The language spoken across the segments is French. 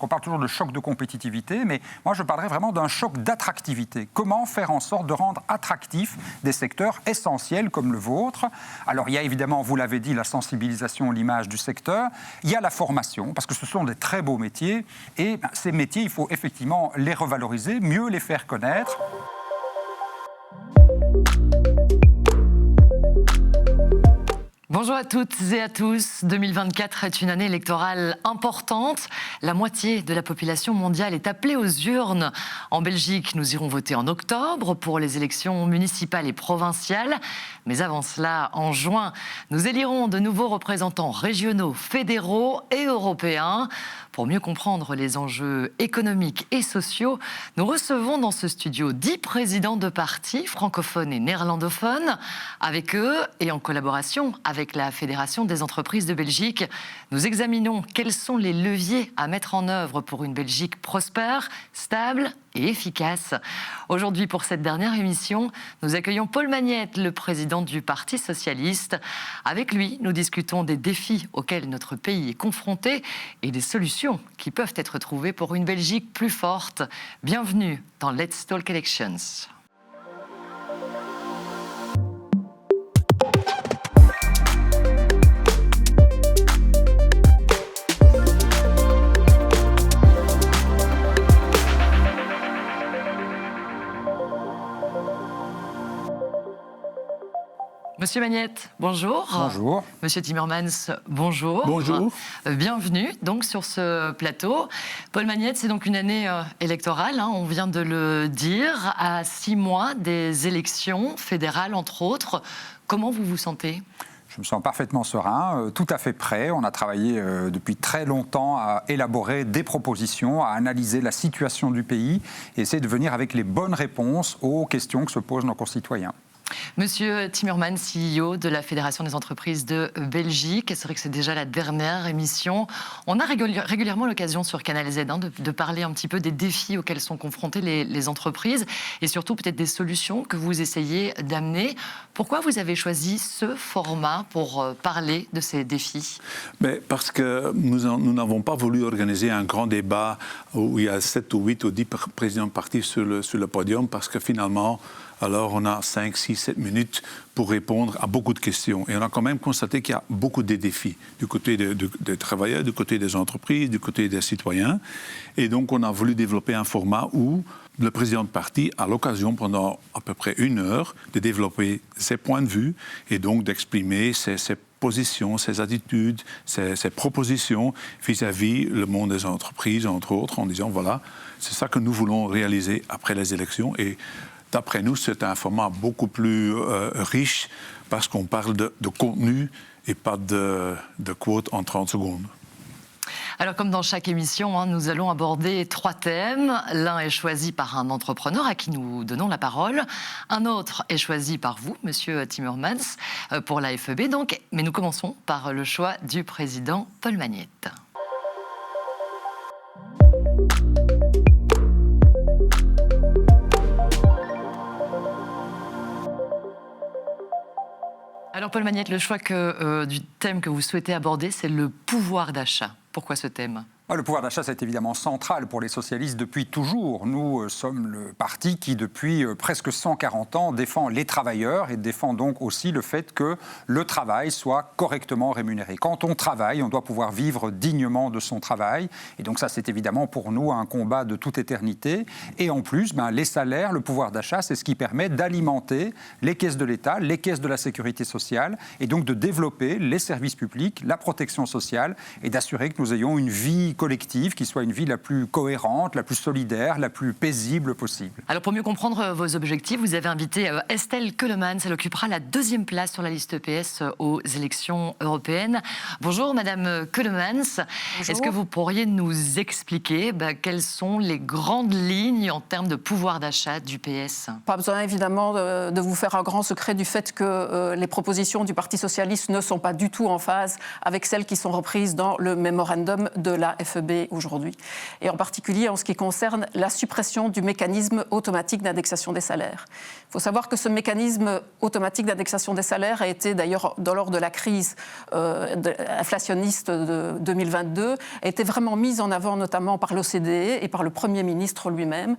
On parle toujours de choc de compétitivité, mais moi je parlerais vraiment d'un choc d'attractivité. Comment faire en sorte de rendre attractifs des secteurs essentiels comme le vôtre? Alors il y a évidemment, vous l'avez dit, la sensibilisation, l'image du secteur. Il y a la formation, parce que ce sont des très beaux métiers. Et ces métiers, il faut effectivement les revaloriser, mieux les faire connaître. Bonjour à toutes et à tous. 2024 est une année électorale importante. La moitié de la population mondiale est appelée aux urnes. En Belgique, nous irons voter en octobre pour les élections municipales et provinciales. Mais avant cela, en juin, nous élirons de nouveaux représentants régionaux, fédéraux et européens. Pour mieux comprendre les enjeux économiques et sociaux, nous recevons dans ce studio 10 présidents de partis francophones et néerlandophones. Avec eux et en collaboration avec la Fédération des entreprises de Belgique, nous examinons quels sont les leviers à mettre en œuvre pour une Belgique prospère, stable et efficace. Aujourd'hui, pour cette dernière émission, nous accueillons Paul Magnette, le président du Parti socialiste. Avec lui, nous discutons des défis auxquels notre pays est confronté et des solutions qui peuvent être trouvées pour une Belgique plus forte. Bienvenue dans Let's Talk Elections. Monsieur Magnette, bonjour. Bonjour. Monsieur Timmermans, bonjour. Bonjour. Bienvenue donc sur ce plateau. Paul Magnette, c'est donc une année électorale, on vient de le dire, à 6 mois des élections fédérales entre autres. Comment vous vous sentez ? Je me sens parfaitement serein, tout à fait prêt. On a travaillé depuis très longtemps à élaborer des propositions, à analyser la situation du pays et essayer de venir avec les bonnes réponses aux questions que se posent nos concitoyens. Monsieur Timmermans, CEO de la Fédération des entreprises de Belgique, c'est vrai que c'est déjà la dernière émission. On a régulièrement l'occasion sur Canal Z de parler un petit peu des défis auxquels sont confrontées les entreprises et surtout peut-être des solutions que vous essayez d'amener. Pourquoi vous avez choisi ce format pour parler de ces défis ? Mais parce que nous n'avons pas voulu organiser un grand débat où il y a 7 ou 8 ou 10 présidents de partis sur le podium parce que finalement, alors on a 5, 6, 7 minutes pour répondre à beaucoup de questions. Et on a quand même constaté qu'il y a beaucoup de défis du côté des travailleurs, du côté des entreprises, du côté des citoyens. Et donc on a voulu développer un format où le président de parti a l'occasion pendant à peu près 1 heure de développer ses points de vue et donc d'exprimer ses positions, ses attitudes, ses propositions vis-à-vis le monde des entreprises, entre autres, en disant voilà, c'est ça que nous voulons réaliser après les élections. Et d'après nous, c'est un format beaucoup plus riche parce qu'on parle de contenu et pas de quotes en 30 secondes. Alors, comme dans chaque émission, nous allons aborder 3 thèmes. L'un est choisi par un entrepreneur à qui nous donnons la parole. Un autre est choisi par vous, Monsieur Timmermans, pour la FEB. Donc, mais nous commençons par le choix du président Paul Magnette. Alors Paul Magnette, le choix du thème que vous souhaitez aborder, c'est le pouvoir d'achat. Pourquoi ce thème ? Le pouvoir d'achat, c'est évidemment central pour les socialistes depuis toujours. Nous sommes le parti qui, depuis presque 140 ans, défend les travailleurs et défend donc aussi le fait que le travail soit correctement rémunéré. Quand on travaille, on doit pouvoir vivre dignement de son travail. Et donc ça, c'est évidemment pour nous un combat de toute éternité. Et en plus, les salaires, le pouvoir d'achat, c'est ce qui permet d'alimenter les caisses de l'État, les caisses de la sécurité sociale, et donc de développer les services publics, la protection sociale, et d'assurer que nous ayons une vie collective qui soit une vie la plus cohérente, la plus solidaire, la plus paisible possible. Alors pour mieux comprendre vos objectifs, vous avez invité Estelle Keulemans. Elle occupera la 2e place sur la liste EPS aux élections européennes. Bonjour Madame Keulemans. Bonjour. Est-ce que vous pourriez nous expliquer quelles sont les grandes lignes en termes de pouvoir d'achat du PS ? Pas besoin évidemment de vous faire un grand secret du fait que les propositions du Parti socialiste ne sont pas du tout en phase avec celles qui sont reprises dans le mémorandum de la FEB aujourd'hui, et en particulier en ce qui concerne la suppression du mécanisme automatique d'indexation des salaires. Il faut savoir que ce mécanisme automatique d'indexation des salaires a été d'ailleurs, lors de la crise inflationniste de 2022, a été vraiment mis en avant notamment par l'OCDE et par le Premier ministre lui-même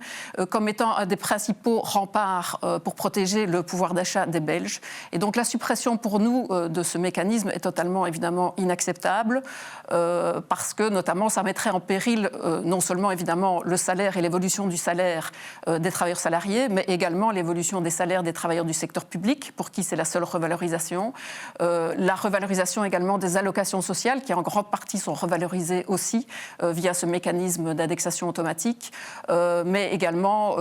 comme étant un des principaux remparts pour protéger le pouvoir d'achat des Belges. Et donc la suppression pour nous de ce mécanisme est totalement évidemment inacceptable parce que notamment ça mettrait en péril non seulement évidemment le salaire et l'évolution du salaire des travailleurs salariés, mais également l'évolution des salaires des travailleurs du secteur public pour qui c'est la seule revalorisation. La revalorisation également des allocations sociales qui en grande partie sont revalorisées aussi via ce mécanisme d'indexation automatique, mais également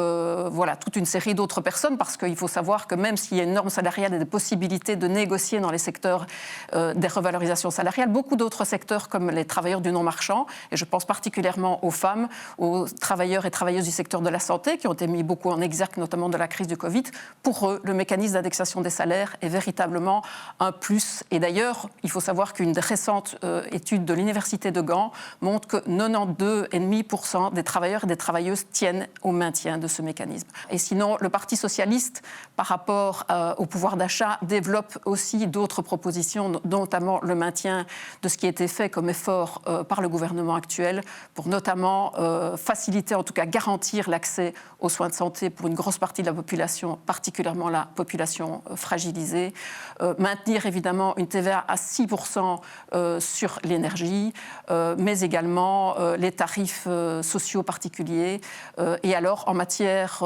voilà, toute une série d'autres personnes parce qu'il faut savoir que même s'il y a une norme salariale et des possibilités de négocier dans les secteurs des revalorisations salariales, beaucoup d'autres secteurs comme les travailleurs du non-marchand, et je pense particulièrement aux femmes, aux travailleurs et travailleuses du secteur de la santé qui ont été mis beaucoup en exergue notamment de la crise du Covid, pour eux, le mécanisme d'indexation des salaires est véritablement un plus. Et d'ailleurs, il faut savoir qu'une récente étude de l'Université de Gand montre que 92,5% des travailleurs et des travailleuses tiennent au maintien de ce mécanisme. Et sinon, le Parti socialiste, par rapport au pouvoir d'achat, développe aussi d'autres propositions, notamment le maintien de ce qui a été fait comme effort par le gouvernement actuel pour notamment faciliter, en tout cas garantir l'accès aux soins de santé pour une grosse partie de la population, particulièrement la population fragilisée, maintenir évidemment une TVA à 6% sur l'énergie, mais également les tarifs sociaux particuliers, et alors en matière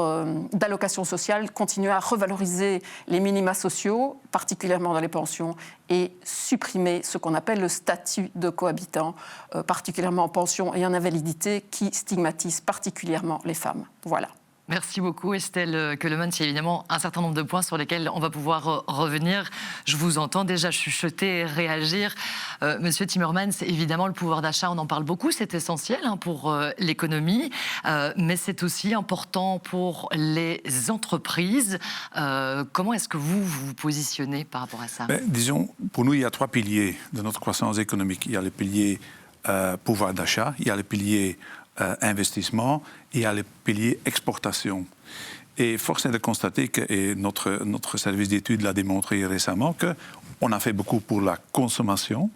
d'allocation sociale, continuer à revaloriser les minima sociaux, particulièrement dans les pensions, et supprimer ce qu'on appelle le statut de cohabitant, particulièrement en pension et en invalidité, qui stigmatise particulièrement les femmes. Voilà. Merci beaucoup Estelle Keulemans. Il y a évidemment un certain nombre de points sur lesquels on va pouvoir revenir. Je vous entends déjà chuchoter et réagir. Monsieur Timmermans, évidemment le pouvoir d'achat, on en parle beaucoup, c'est essentiel pour l'économie, mais c'est aussi important pour les entreprises. Comment est-ce que vous vous positionnez par rapport à ça ? Disons, pour nous, il y a 3 piliers de notre croissance économique. Il y a le pilier pouvoir d'achat, il y a le pilier investissement et il y a le pilier exportation. Et force est de constater que, et notre service d'études l'a démontré récemment, qu'on a fait beaucoup pour la consommation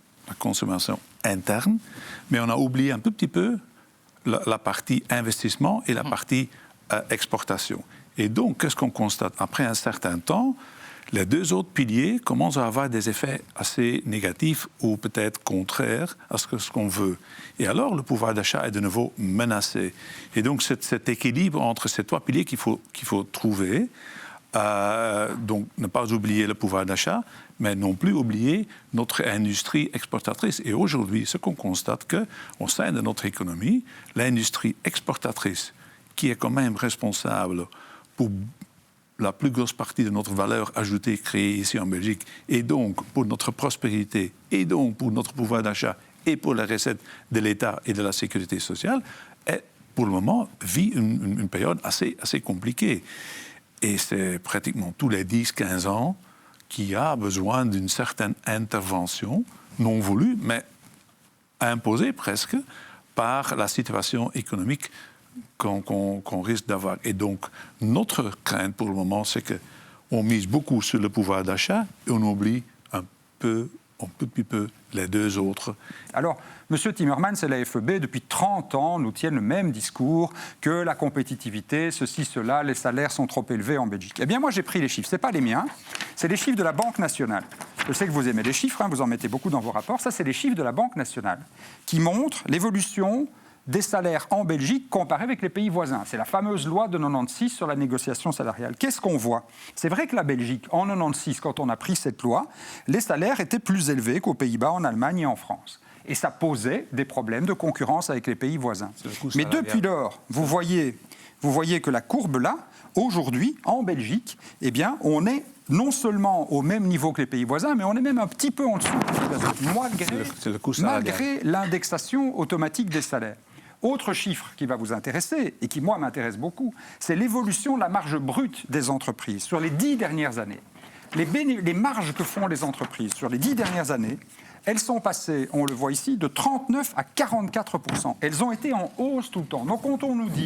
interne, mais on a oublié un tout petit peu la partie investissement et la partie exportation. Et donc, qu'est-ce qu'on constate ? Après un certain temps, les 2 autres piliers commencent à avoir des effets assez négatifs ou peut-être contraires à ce qu'on veut. Et alors, le pouvoir d'achat est de nouveau menacé. Et donc, cet équilibre entre ces 3 piliers qu'il faut trouver, donc ne pas oublier le pouvoir d'achat, mais non plus oublier notre industrie exportatrice. Et aujourd'hui, ce qu'on constate, qu'au sein de notre économie, l'industrie exportatrice, qui est quand même responsable pour la plus grosse partie de notre valeur ajoutée créée ici en Belgique, et donc pour notre prospérité, et donc pour notre pouvoir d'achat, et pour les recettes de l'État et de la sécurité sociale, pour le moment, vit une période assez compliquée. Et c'est pratiquement tous les 10-15 ans qu'il y a besoin d'une certaine intervention, non voulue, mais imposée presque, par la situation économique qu'on risque d'avoir. Et donc, notre crainte pour le moment, c'est qu'on mise beaucoup sur le pouvoir d'achat et on oublie un petit peu les 2 autres. Alors, M. Timmermans et la FEB, depuis 30 ans, nous tiennent le même discours que la compétitivité, ceci, cela, les salaires sont trop élevés en Belgique. Eh bien, moi, j'ai pris les chiffres. Ce n'est pas les miens, c'est les chiffres de la Banque nationale. Je sais que vous aimez les chiffres, vous en mettez beaucoup dans vos rapports. Ça, c'est les chiffres de la Banque nationale qui montrent l'évolution des salaires en Belgique comparés avec les pays voisins. C'est la fameuse loi de 96 sur la négociation salariale. Qu'est-ce qu'on voit ? C'est vrai que la Belgique, en 96, quand on a pris cette loi, les salaires étaient plus élevés qu'aux Pays-Bas, en Allemagne et en France. Et ça posait des problèmes de concurrence avec les pays voisins. Mais depuis lors, vous voyez que la courbe là, aujourd'hui, en Belgique, eh bien, on est non seulement au même niveau que les pays voisins, mais on est même un petit peu en dessous, malgré l'indexation automatique des salaires. Autre chiffre qui va vous intéresser, et qui, moi, m'intéresse beaucoup, c'est l'évolution de la marge brute des entreprises sur les 10 dernières années. Les marges que font les entreprises sur les 10 dernières années, elles sont passées, on le voit ici, de 39 à 44%. Elles ont été en hausse tout le temps. Donc quand on nous dit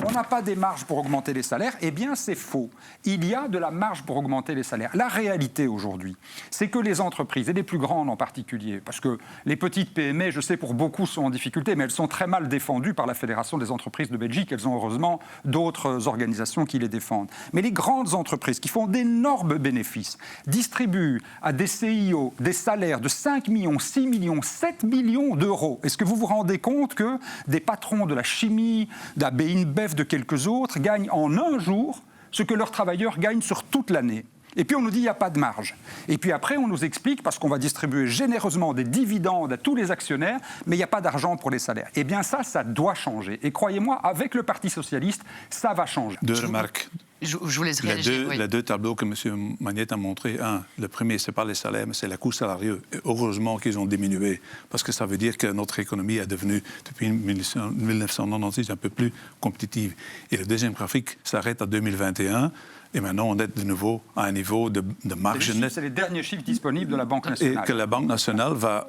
on n'a pas des marges pour augmenter les salaires, eh bien c'est faux. Il y a de la marge pour augmenter les salaires. La réalité aujourd'hui, c'est que les entreprises, et les plus grandes en particulier, parce que les petites PME, je sais pour beaucoup sont en difficulté, mais elles sont très mal défendues par la Fédération des entreprises de Belgique. Elles ont heureusement d'autres organisations qui les défendent. Mais les grandes entreprises qui font d'énormes bénéfices distribuent à des CIO des salaires de 5 millions, 6 millions, 7 millions d'euros. Est-ce que vous vous rendez compte que des patrons de la chimie, d'AB InBev, de quelques autres, gagnent en un jour ce que leurs travailleurs gagnent sur toute l'année? Et puis on nous dit qu'il n'y a pas de marge. Et puis après on nous explique, parce qu'on va distribuer généreusement des dividendes à tous les actionnaires, mais il n'y a pas d'argent pour les salaires. Eh bien ça doit changer. Et croyez-moi, avec le Parti socialiste, ça va changer. Deux remarques. Je vous laisse réagir. Les deux tableaux que M. Magnette a montrés, le premier, ce n'est pas les salaires, mais c'est les coûts salariaux. Et heureusement qu'ils ont diminué, parce que ça veut dire que notre économie est devenue, depuis 1996, un peu plus compétitive. Et le deuxième graphique s'arrête à 2021. Et maintenant, on est de nouveau à un niveau de marge nette. C'est les derniers chiffres disponibles de la Banque nationale. Et que la Banque nationale va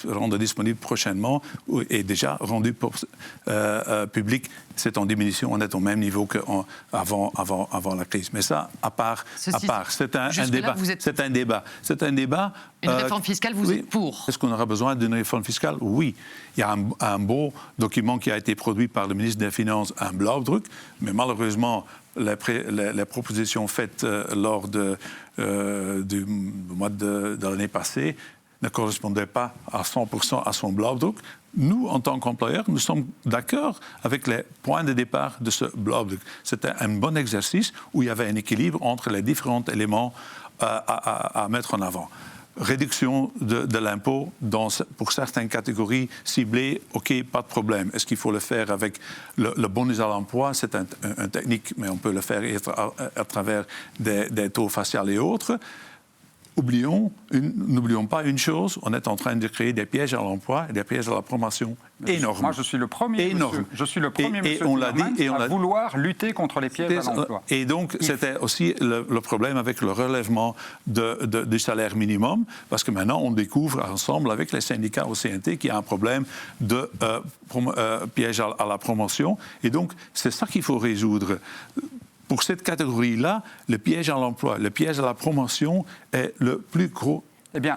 rendre disponible prochainement, et déjà rendu public. C'est en diminution, on est au même niveau qu'avant la crise. Mais ça, à part, c'est un débat. C'est un débat. Une réforme fiscale, vous êtes pour? Est-ce qu'on aura besoin d'une réforme fiscale? Oui. Il y a un beau document qui a été produit par le ministre des Finances, un Blauwdruk, mais malheureusement, les propositions faites lors du mois de l'année passée ne correspondaient pas à 100% à son Blauwdruk. Nous, en tant qu'employeurs, nous sommes d'accord avec les points de départ de ce Blauwdruk. C'était un bon exercice où il y avait un équilibre entre les différents éléments à mettre en avant. Réduction de l'impôt pour certaines catégories ciblées, OK, pas de problème. Est-ce qu'il faut le faire avec le bonus à l'emploi? C'est une technique, mais on peut le faire à travers des taux faciaux et autres. N'oublions pas une chose, on est en train de créer des pièges à l'emploi et des pièges à la promotion énormes. Moi, je suis le premier monsieur Timmermans à vouloir lutter contre les pièges à l'emploi. Et donc, c'était aussi le problème avec le relèvement du salaire minimum, parce que maintenant, on découvre ensemble avec les syndicats au CNT qu'il y a un problème de piège à la promotion. Et donc, c'est ça qu'il faut résoudre. Pour cette catégorie-là, le piège à l'emploi, le piège à la promotion est le plus gros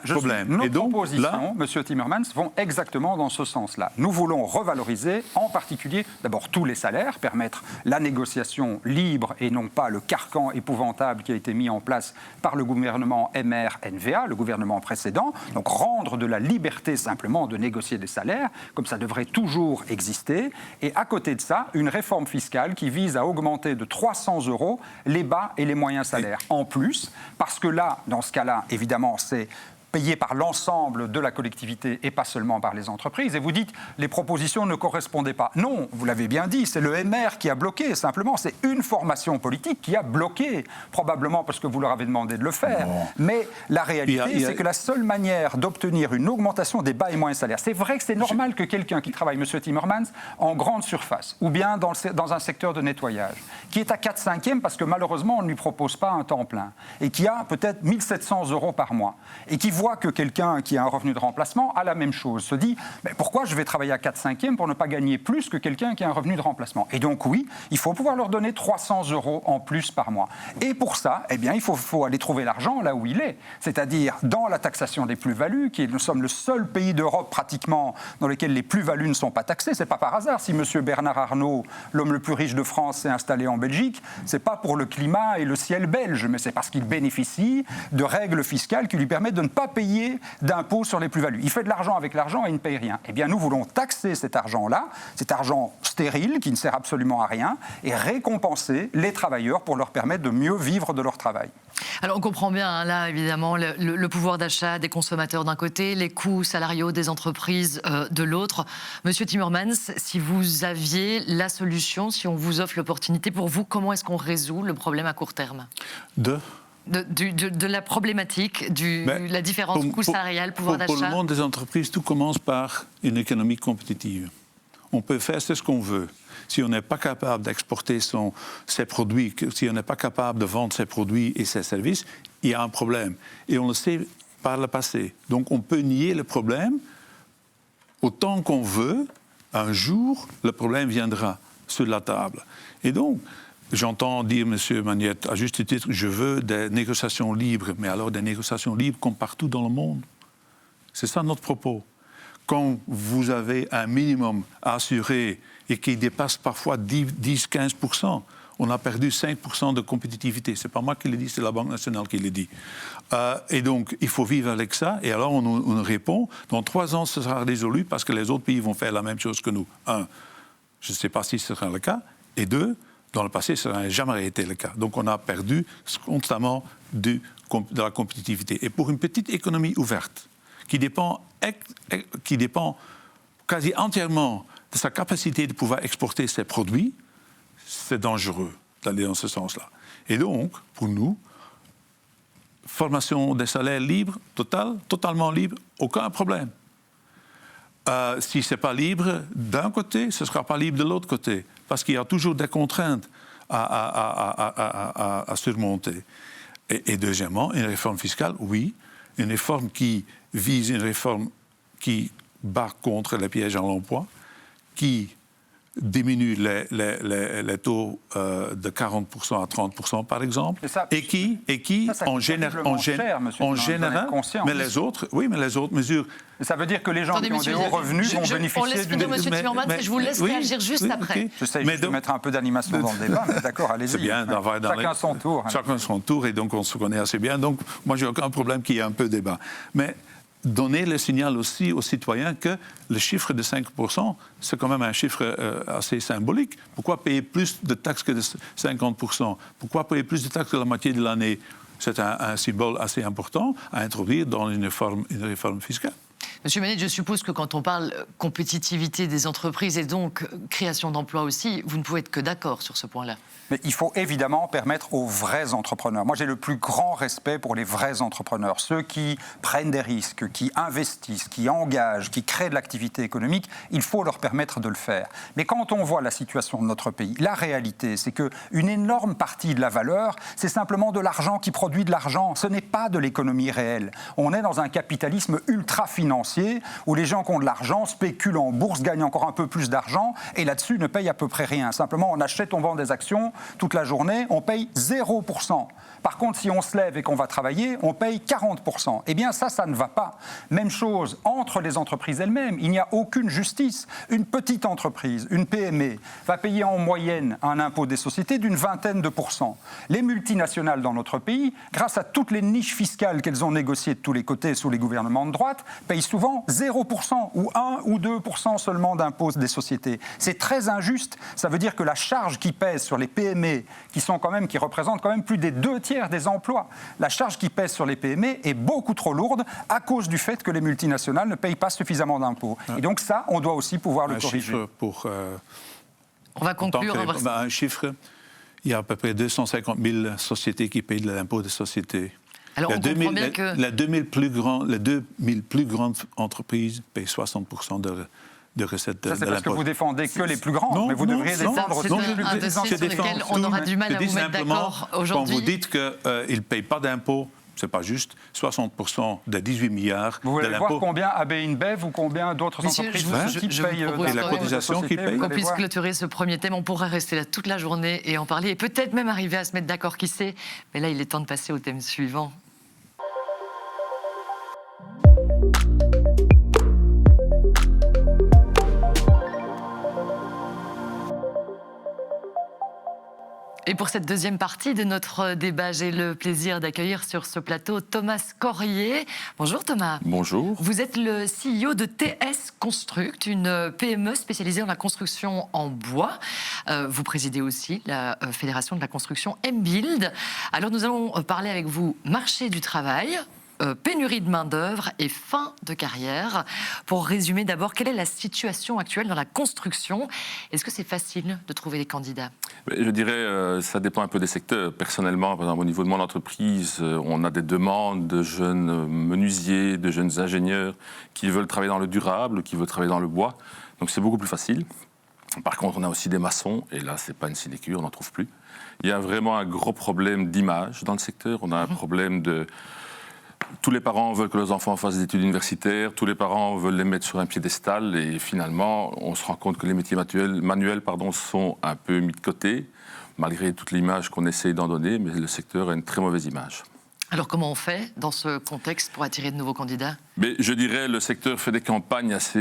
problème. Nos propositions, M. Timmermans, vont exactement dans ce sens-là. Nous voulons revaloriser, en particulier, d'abord tous les salaires, permettre la négociation libre et non pas le carcan épouvantable qui a été mis en place par le gouvernement MR-NVA, le gouvernement précédent. Donc rendre de la liberté simplement de négocier des salaires, comme ça devrait toujours exister. Et à côté de ça, une réforme fiscale qui vise à augmenter de 300 € les bas et les moyens salaires. En plus, parce que là, dans ce cas-là, évidemment, c'est payé par l'ensemble de la collectivité et pas seulement par les entreprises. Et vous dites, les propositions ne correspondaient pas. Non, vous l'avez bien dit, c'est le MR qui a bloqué, simplement. C'est une formation politique qui a bloqué, probablement parce que vous leur avez demandé de le faire. Non. Mais la réalité, c'est que la seule manière d'obtenir une augmentation des bas et moyens salaires, c'est vrai que c'est normal que quelqu'un qui travaille, M. Timmermans, en grande surface, ou bien dans un secteur de nettoyage, qui est à 4/5e parce que malheureusement, on ne lui propose pas un temps plein, et qui a peut-être 1 700 € par mois, et qui voit que quelqu'un qui a un revenu de remplacement a la même chose, se dit mais pourquoi je vais travailler à 4/5e pour ne pas gagner plus que quelqu'un qui a un revenu de remplacement? Et donc oui, il faut pouvoir leur donner 300 € en plus par mois. Et pour ça, eh bien, il faut aller trouver l'argent là où il est, c'est-à-dire dans la taxation des plus-values, nous sommes le seul pays d'Europe pratiquement dans lequel les plus-values ne sont pas taxées. C'est pas par hasard si M. Bernard Arnault, l'homme le plus riche de France, s'est installé en Belgique, c'est pas pour le climat et le ciel belge, mais c'est parce qu'il bénéficie de règles fiscales qui lui permettent de ne pas payer d'impôts sur les plus-values. Il fait de l'argent avec l'argent et il ne paye rien. Eh bien, nous voulons taxer cet argent-là, cet argent stérile qui ne sert absolument à rien, et récompenser les travailleurs pour leur permettre de mieux vivre de leur travail. Alors on comprend bien, hein, là, évidemment, le pouvoir d'achat des consommateurs d'un côté, les coûts salariaux des entreprises de l'autre. Monsieur Timmermans, si vous aviez la solution, si on vous offre l'opportunité, pour vous, comment est-ce qu'on résout le problème à court terme ? De la problématique, la différence coût salarial, pouvoir d'achat. Pour le monde des entreprises, tout commence par une économie compétitive. On peut faire ce qu'on veut. Si on n'est pas capable d'exporter ses produits, si on n'est pas capable de vendre ses produits et ses services, il y a un problème. Et on le sait par le passé. Donc on peut nier le problème autant qu'on veut. Un jour, le problème viendra sur la table. Et donc, j'entends dire, M. Magnette, à juste titre, je veux des négociations libres, mais alors des négociations libres comme partout dans le monde. C'est ça notre propos. Quand vous avez un minimum à assurer et qui dépasse parfois 10-15%, on a perdu 5% de compétitivité. Ce n'est pas moi qui le dis, c'est la Banque nationale qui le dit. Et donc, il faut vivre avec ça. Et alors, on nous répond, dans 3 ans, ce sera résolu parce que les autres pays vont faire la même chose que nous. 1, je ne sais pas si ce sera le cas. Et 2, dans le passé, ça n'a jamais été le cas. Donc, on a perdu constamment de la compétitivité. Et pour une petite économie ouverte, qui dépend quasi entièrement de sa capacité de pouvoir exporter ses produits, c'est dangereux d'aller dans ce sens-là. Et donc, pour nous, formation des salaires libres, totalement libre, aucun problème. Si ce n'est pas libre d'un côté, ce ne sera pas libre de l'autre côté, parce qu'il y a toujours des contraintes à surmonter. Et deuxièmement, une réforme fiscale, oui, une réforme qui vise une réforme qui bat contre les pièges à l'emploi, qui diminue les taux de 40% à 30%, par exemple, et qui en général, mais les autres mesures. Ça veut dire que les gens qui ont des hauts revenus vont bénéficier d'une... On laisse finir M. Timmermans et je vous laisse réagir juste après. J'essaie de mettre un peu d'animation dans le débat, mais d'accord, allez-y. C'est bien d'avoir... Chacun son tour. Chacun son tour, et donc on se connaît assez bien. Donc moi, j'ai aucun problème qu'il y ait un peu de débat. Mais donner le signal aussi aux citoyens que le chiffre de 5%, c'est quand même un chiffre assez symbolique. Pourquoi payer plus de taxes que de 50%? Pourquoi payer plus de taxes que la moitié de l'année? C'est un symbole assez important à introduire dans une réforme fiscale. Monsieur Manet, je suppose que quand on parle compétitivité des entreprises et donc création d'emplois aussi, vous ne pouvez être que d'accord sur ce point-là. Mais il faut évidemment permettre aux vrais entrepreneurs. Moi, j'ai le plus grand respect pour les vrais entrepreneurs, ceux qui prennent des risques, qui investissent, qui engagent, qui créent de l'activité économique. Il faut leur permettre de le faire. Mais quand on voit la situation de notre pays, la réalité, c'est qu'une énorme partie de la valeur, c'est simplement de l'argent qui produit de l'argent. Ce n'est pas de l'économie réelle. On est dans un capitalisme ultra-financier où les gens qui ont de l'argent spéculent en bourse, gagnent encore un peu plus d'argent et là-dessus ne payent à peu près rien. Simplement, on achète, on vend des actions toute la journée, on paye 0%. Par contre, si on se lève et qu'on va travailler, on paye 40%. Eh bien, ça ne va pas. Même chose entre les entreprises elles-mêmes. Il n'y a aucune justice. Une petite entreprise, une PME, va payer en moyenne un impôt des sociétés d'une 20%. Les multinationales dans notre pays, grâce à toutes les niches fiscales qu'elles ont négociées de tous les côtés sous les gouvernements de droite, payent souvent 0% ou 1 ou 2% seulement d'impôt des sociétés. C'est très injuste. Ça veut dire que la charge qui pèse sur les PME, qui représentent quand même plus des 2/3 des emplois. La charge qui pèse sur les PME est beaucoup trop lourde à cause du fait que les multinationales ne payent pas suffisamment d'impôts. Et donc ça, on doit aussi pouvoir le corriger. On va conclure. Un chiffre, il y a à peu près 250 000 sociétés qui payent de l'impôt des sociétés. Alors on comprend bien que... Les 2000 plus grandes entreprises payent 60% de recettes de l'impôt. Ça, c'est parce que vous défendez que les plus grands, mais vous devriez défendre aussi. C'est un dossier sur lequel on aura du mal à vous mettre d'accord aujourd'hui. Quand vous dites qu'ils ne payent pas d'impôts, ce n'est pas juste. 60% des 18 milliards vous voulez de l'impôt. Voir combien AB InBev ou combien d'autres entreprises qui payent et la cotisation qui paye. Qu'on puisse clôturer ce premier thème. On pourra rester là toute la journée et en parler. Et peut-être même arriver à se mettre d'accord, qui sait. Mais là, il est temps de passer au thème suivant. Et pour cette deuxième partie de notre débat, j'ai le plaisir d'accueillir sur ce plateau Thomas Corrier. Bonjour Thomas. Bonjour. Vous êtes le CEO de TS Construct, une PME spécialisée dans la construction en bois. Vous présidez aussi la Fédération de la construction M-Build. Alors nous allons parler avec vous marché du travail, pénurie de main-d'œuvre et fin de carrière. Pour résumer d'abord, quelle est la situation actuelle dans la construction? Est-ce que c'est facile de trouver des candidats? Je dirais, ça dépend un peu des secteurs. Personnellement, par exemple, au niveau de mon entreprise, on a des demandes de jeunes menuisiers, de jeunes ingénieurs qui veulent travailler dans le durable, qui veulent travailler dans le bois. Donc c'est beaucoup plus facile. Par contre, on a aussi des maçons, et là, c'est pas une sinécure, on n'en trouve plus. Il y a vraiment un gros problème d'image dans le secteur. On a un problème tous les parents veulent que leurs enfants fassent des études universitaires, tous les parents veulent les mettre sur un piédestal et finalement, on se rend compte que les métiers manuels sont un peu mis de côté, malgré toute l'image qu'on essaie d'en donner, mais le secteur a une très mauvaise image. Alors comment on fait dans ce contexte pour attirer de nouveaux candidats ? Mais je dirais le secteur fait des campagnes assez...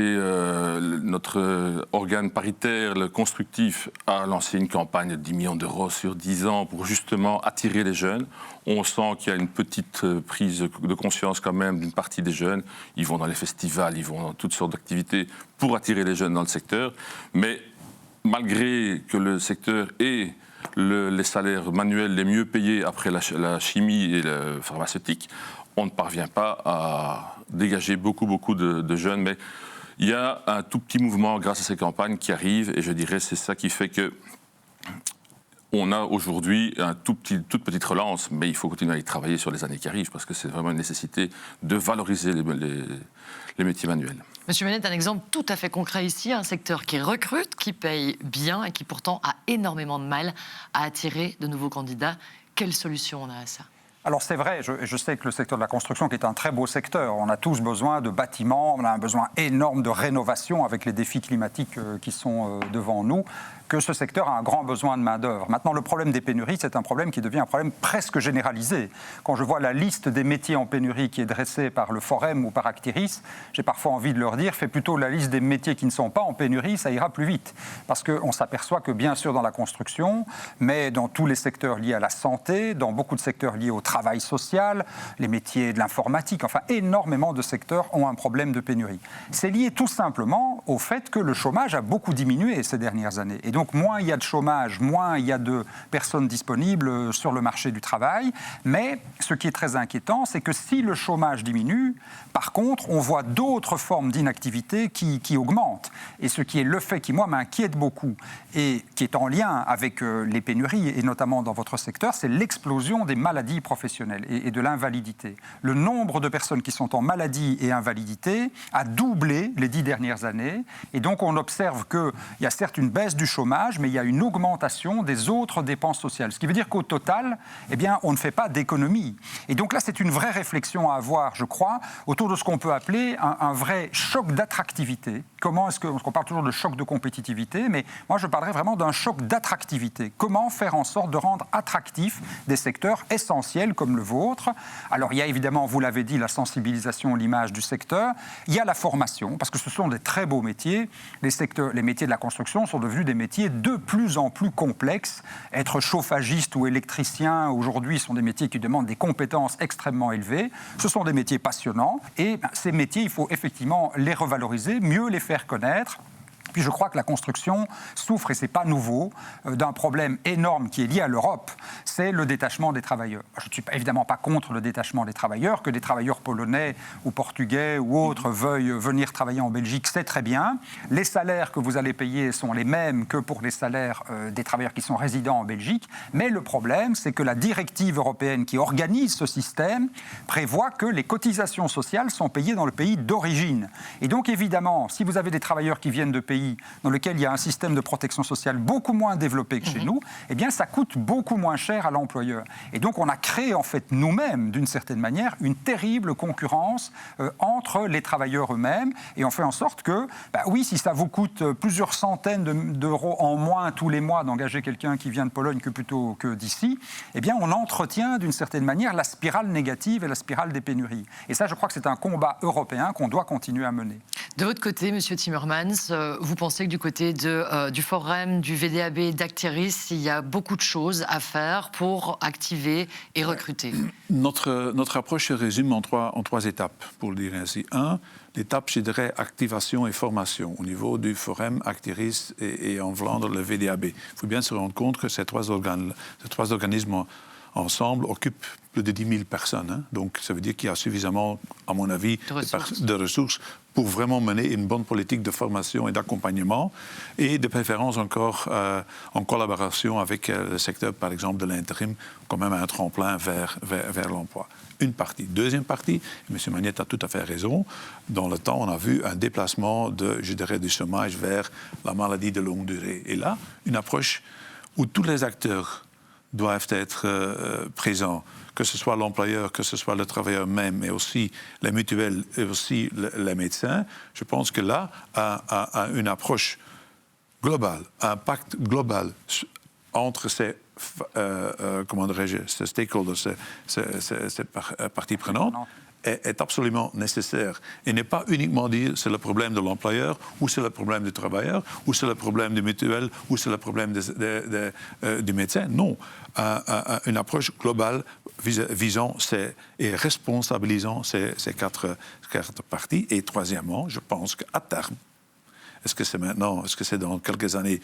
notre organe paritaire, le constructif, a lancé une campagne de 10 millions d'euros sur 10 ans pour justement attirer les jeunes. On sent qu'il y a une petite prise de conscience quand même d'une partie des jeunes. Ils vont dans les festivals, ils vont dans toutes sortes d'activités pour attirer les jeunes dans le secteur. Mais malgré que le secteur ait les salaires manuels les mieux payés après la chimie et le pharmaceutique, on ne parvient pas à dégager beaucoup de jeunes. Mais il y a un tout petit mouvement grâce à ces campagnes qui arrive et je dirais c'est ça qui fait que on a aujourd'hui une toute petite relance, mais il faut continuer à y travailler sur les années qui arrivent parce que c'est vraiment une nécessité de valoriser les métiers manuels. Monsieur Menette, un exemple tout à fait concret ici, un secteur qui recrute, qui paye bien et qui pourtant a énormément de mal à attirer de nouveaux candidats. Quelle solution on a à ça ? Alors c'est vrai, je sais que le secteur de la construction qui est un très beau secteur, on a tous besoin de bâtiments, on a un besoin énorme de rénovation avec les défis climatiques qui sont devant nous, que ce secteur a un grand besoin de main-d'œuvre. Maintenant, le problème des pénuries, c'est un problème qui devient un problème presque généralisé. Quand je vois la liste des métiers en pénurie qui est dressée par le Forum ou par Actiris, j'ai parfois envie de leur dire, fais plutôt la liste des métiers qui ne sont pas en pénurie, ça ira plus vite. Parce qu'on s'aperçoit que bien sûr dans la construction, mais dans tous les secteurs liés à la santé, dans beaucoup de secteurs liés au travail social, les métiers de l'informatique, enfin énormément de secteurs ont un problème de pénurie. C'est lié tout simplement au fait que le chômage a beaucoup diminué ces dernières années. Et donc moins il y a de chômage, moins il y a de personnes disponibles sur le marché du travail. Mais ce qui est très inquiétant, c'est que si le chômage diminue, par contre, on voit d'autres formes d'inactivité qui augmentent. Et ce qui est le fait qui, moi, m'inquiète beaucoup et qui est en lien avec les pénuries, et notamment dans votre secteur, c'est l'explosion des maladies professionnelles et de l'invalidité. Le nombre de personnes qui sont en maladie et invalidité a doublé les 10 dernières années. Et donc, on observe qu'il y a certes une baisse du chômage, mais il y a une augmentation des autres dépenses sociales. Ce qui veut dire qu'au total, eh bien, on ne fait pas d'économie. Et donc là, c'est une vraie réflexion à avoir, je crois, autour de ce qu'on peut appeler un vrai choc d'attractivité. Comment est-ce qu'on parle toujours de choc de compétitivité, mais moi, je parlerais vraiment d'un choc d'attractivité. Comment faire en sorte de rendre attractifs des secteurs essentiels comme le vôtre. Alors, il y a évidemment, vous l'avez dit, la sensibilisation, l'image du secteur. Il y a la formation, parce que ce sont des très beaux métiers. Les métiers de la construction sont devenus des métiers de plus en plus complexes. Être chauffagiste ou électricien, aujourd'hui, sont des métiers qui demandent des compétences extrêmement élevées. Ce sont des métiers passionnants. Et ces métiers, il faut effectivement les revaloriser, mieux les faire connaître. Puis je crois que la construction souffre, et ce n'est pas nouveau, d'un problème énorme qui est lié à l'Europe, c'est le détachement des travailleurs. Je ne suis évidemment pas contre le détachement des travailleurs, que des travailleurs polonais ou portugais ou autres veuillent venir travailler en Belgique, c'est très bien. Les salaires que vous allez payer sont les mêmes que pour les salaires des travailleurs qui sont résidents en Belgique, mais le problème, c'est que la directive européenne qui organise ce système prévoit que les cotisations sociales sont payées dans le pays d'origine. Et donc évidemment, si vous avez des travailleurs qui viennent de pays dans lequel il y a un système de protection sociale beaucoup moins développé que chez nous, eh bien ça coûte beaucoup moins cher à l'employeur. Et donc on a créé en fait nous-mêmes, d'une certaine manière, une terrible concurrence entre les travailleurs eux-mêmes, et on fait en sorte que, oui, si ça vous coûte plusieurs centaines d'euros en moins tous les mois d'engager quelqu'un qui vient de Pologne plutôt que d'ici, eh bien on entretient d'une certaine manière la spirale négative et la spirale des pénuries. Et ça, je crois que c'est un combat européen qu'on doit continuer à mener. De votre côté, Monsieur Timmermans, vous pensez que du côté du Forum, du VDAB, d'Actiris, il y a beaucoup de choses à faire pour activer et recruter? Notre approche se résume en trois étapes, pour le dire ainsi. L'étape, je dirais, activation et formation au niveau du Forum, Actiris et en Vlaandre, le VDAB. Il faut bien se rendre compte que ces trois organismes ensemble occupent plus de 10 000 personnes. Donc, ça veut dire qu'il y a suffisamment, à mon avis, de ressources pour vraiment mener une bonne politique de formation et d'accompagnement, et de préférence encore en collaboration avec le secteur, par exemple, de l'intérim, quand même un tremplin vers l'emploi. Une partie. Deuxième partie, M. Magnette a tout à fait raison, dans le temps, on a vu un déplacement du chômage vers la maladie de longue durée. Et là, une approche où tous les acteurs doivent être présents, que ce soit l'employeur, que ce soit le travailleur même, mais aussi les mutuelles et aussi les médecins. Je pense que là, une approche globale, un pacte global entre ces stakeholders, ces parties prenantes, est absolument nécessaire. Et n'est pas uniquement dire c'est le problème de l'employeur, ou c'est le problème du travailleur, ou c'est le problème du mutuel, ou c'est le problème du médecin. Non, une approche globale visant et responsabilisant ces quatre parties. Et troisièmement, je pense qu'à terme, est-ce que c'est maintenant, est-ce que c'est dans quelques années,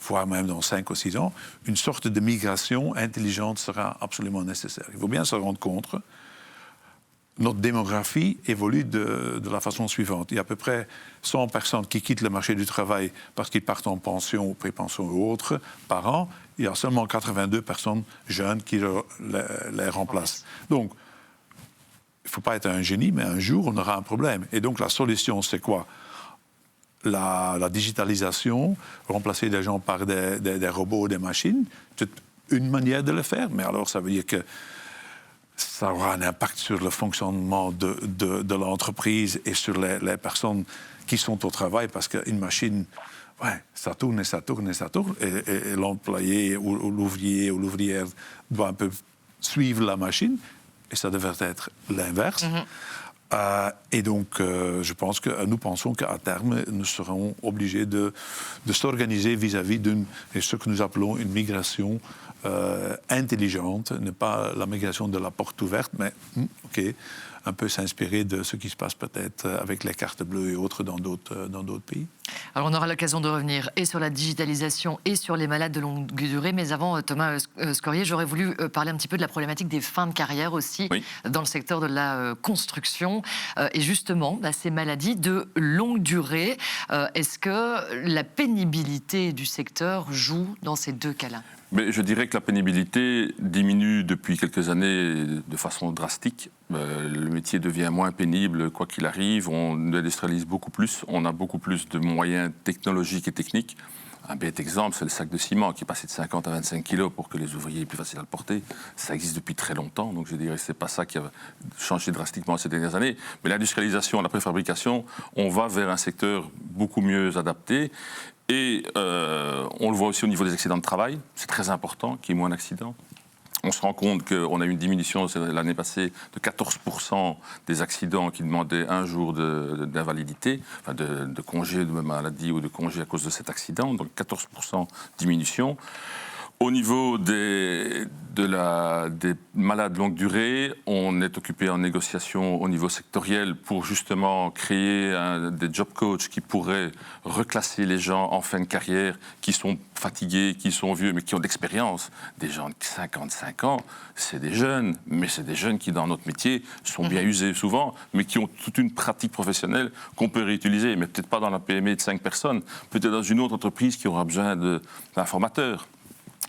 voire même dans 5 ou 6 ans, une sorte de migration intelligente sera absolument nécessaire. Il faut bien se rendre compte, notre démographie évolue de la façon suivante. Il y a à peu près 100 personnes qui quittent le marché du travail parce qu'ils partent en pension ou pré-pension ou autre par an. Il y a seulement 82 personnes jeunes qui les remplacent. Donc, il ne faut pas être un génie, mais un jour, on aura un problème. Et donc, la solution, c'est quoi ? La digitalisation, remplacer des gens par des robots, des machines, c'est une manière de le faire, mais alors ça veut dire que ça aura un impact sur le fonctionnement de l'entreprise et sur les personnes qui sont au travail, parce qu'une machine, ça tourne et ça tourne et ça tourne, et l'employé ou l'ouvrier ou l'ouvrière doit un peu suivre la machine, et ça devrait être l'inverse. Et donc, je pense que nous pensons qu'à terme, nous serons obligés de s'organiser vis-à-vis de ce que nous appelons une migration intelligente, ne pas la migration de la porte ouverte, mais un peu s'inspirer de ce qui se passe peut-être avec les cartes bleues et autres dans d'autres pays. Alors on aura l'occasion de revenir et sur la digitalisation et sur les malades de longue durée, mais avant, Thomas Scorier, j'aurais voulu parler un petit peu de la problématique des fins de carrière aussi, oui, dans le secteur de la construction. Et justement, ces maladies de longue durée, est-ce que la pénibilité du secteur joue dans ces deux cas-là ? Mais je dirais que la pénibilité diminue depuis quelques années de façon drastique. Le métier devient moins pénible, quoi qu'il arrive. On industrialise beaucoup plus. On a beaucoup plus de moyens technologiques et techniques. Un bête exemple, c'est le sac de ciment qui est passé de 50 à 25 kilos pour que les ouvriers aient plus facile à le porter. Ça existe depuis très longtemps, donc je dirais que ce n'est pas ça qui a changé drastiquement ces dernières années. Mais l'industrialisation, la préfabrication, on va vers un secteur beaucoup mieux adapté. Et on le voit aussi au niveau des accidents de travail, c'est très important qu'il y ait moins d'accidents. On se rend compte qu'on a eu une diminution l'année passée de 14% des accidents qui demandaient un jour d'invalidité, enfin de congé de maladie ou de congé à cause de cet accident, donc 14% diminution. Au niveau des malades longue durée, on est occupé en négociation au niveau sectoriel pour justement créer des job coachs qui pourraient reclasser les gens en fin de carrière, qui sont fatigués, qui sont vieux, mais qui ont de l'expérience. Des gens de 55 ans, c'est des jeunes, mais c'est des jeunes qui, dans notre métier, sont bien usés souvent, mais qui ont toute une pratique professionnelle qu'on peut réutiliser, mais peut-être pas dans la PME de 5 personnes, peut-être dans une autre entreprise qui aura besoin d'un formateur.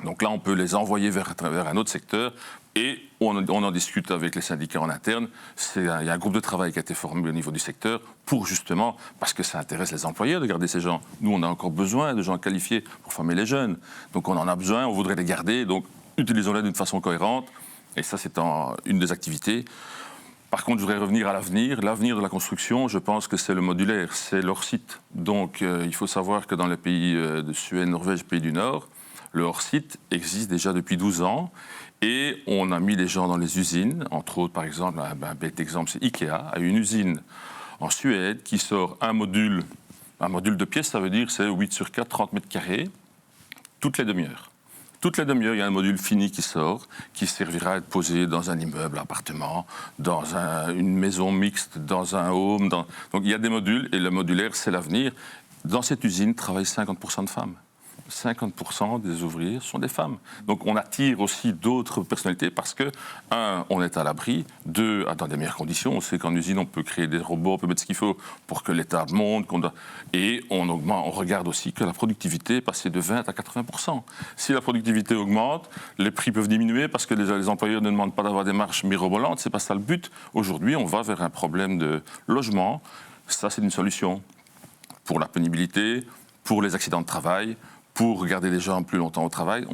Donc là, on peut les envoyer vers un autre secteur et on en discute avec les syndicats en interne. Il y a un groupe de travail qui a été formé au niveau du secteur pour justement, parce que ça intéresse les employeurs de garder ces gens. Nous, on a encore besoin de gens qualifiés pour former les jeunes. Donc on en a besoin, on voudrait les garder, donc utilisons-les d'une façon cohérente. Et ça, c'est une des activités. Par contre, je voudrais revenir à l'avenir. L'avenir de la construction, je pense que c'est le modulaire, c'est l'hors-site. Donc il faut savoir que dans les pays de Suède, Norvège, pays du Nord, le hors-site existe déjà depuis 12 ans et on a mis les gens dans les usines. Entre autres, par exemple, un bête exemple, c'est Ikea, a une usine en Suède qui sort un module de pièces, ça veut dire c'est 8 sur 4, 30 mètres carrés, toutes les demi-heures. Toutes les demi-heures, il y a un module fini qui sort, qui servira à être posé dans un immeuble, un appartement, dans une maison mixte, dans un home. Donc il y a des modules et le modulaire, c'est l'avenir. Dans cette usine travaillent 50% de femmes. 50% des ouvriers sont des femmes. Donc on attire aussi d'autres personnalités parce que, un, on est à l'abri, deux, dans des meilleures conditions. On sait qu'en usine, on peut créer des robots, on peut mettre ce qu'il faut pour que l'État monte. Et on regarde aussi que la productivité est passée de 20 à 80%. Si la productivité augmente, les prix peuvent diminuer parce que les employeurs ne demandent pas d'avoir des marches mirobolantes. C'est pas ça le but. Aujourd'hui, on va vers un problème de logement. Ça, c'est une solution pour la pénibilité, pour les accidents de travail, pour garder les gens plus longtemps au travail.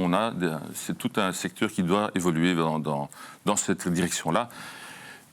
C'est tout un secteur qui doit évoluer dans cette direction-là.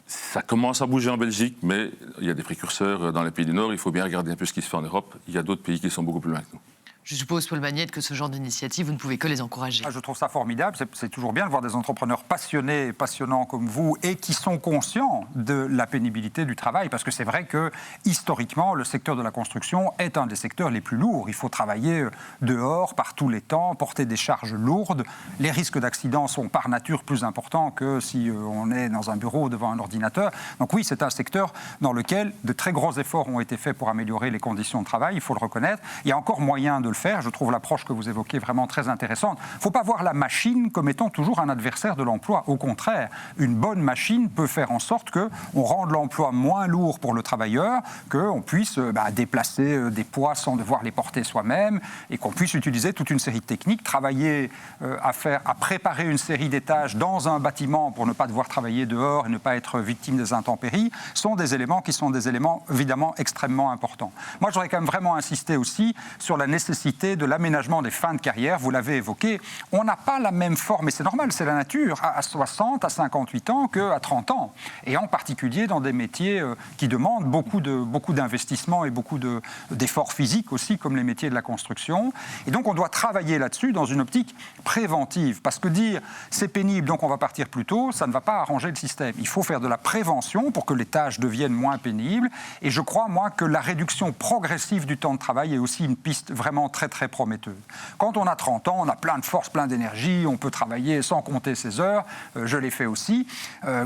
Ça commence à bouger en Belgique, mais il y a des précurseurs dans les pays du Nord. Il faut bien regarder un peu ce qui se fait en Europe. Il y a d'autres pays qui sont beaucoup plus loin que nous. Je suppose, Paul Magnette, que ce genre d'initiative, vous ne pouvez que les encourager. Je trouve ça formidable. C'est toujours bien de voir des entrepreneurs passionnés, passionnants comme vous, et qui sont conscients de la pénibilité du travail. Parce que c'est vrai que, historiquement, le secteur de la construction est un des secteurs les plus lourds. Il faut travailler dehors, par tous les temps, porter des charges lourdes. Les risques d'accident sont par nature plus importants que si on est dans un bureau devant un ordinateur. Donc oui, c'est un secteur dans lequel de très gros efforts ont été faits pour améliorer les conditions de travail, il faut le reconnaître. Il y a encore moyen de le faire. Je trouve l'approche que vous évoquez vraiment très intéressante. Il ne faut pas voir la machine comme étant toujours un adversaire de l'emploi. Au contraire, une bonne machine peut faire en sorte qu'on rende l'emploi moins lourd pour le travailleur, qu'on puisse déplacer des poids sans devoir les porter soi-même et qu'on puisse utiliser toute une série de techniques, travailler à préparer une série d'étages dans un bâtiment pour ne pas devoir travailler dehors et ne pas être victime des intempéries, sont des éléments qui sont des éléments évidemment extrêmement importants. Moi, j'aurais quand même vraiment insisté aussi sur la nécessité de l'aménagement des fins de carrière, vous l'avez évoqué. On n'a pas la même forme, et c'est normal, c'est la nature, à 60, à 58 ans qu'à 30 ans. Et en particulier dans des métiers qui demandent beaucoup d'investissements et beaucoup d'efforts physiques aussi, comme les métiers de la construction. Et donc on doit travailler là-dessus dans une optique préventive. Parce que dire c'est pénible, donc on va partir plus tôt, ça ne va pas arranger le système. Il faut faire de la prévention pour que les tâches deviennent moins pénibles. Et je crois, moi, que la réduction progressive du temps de travail est aussi une piste vraiment très très prometteuse. Quand on a 30 ans, on a plein de force, plein d'énergie, on peut travailler sans compter ses heures, je l'ai fait aussi.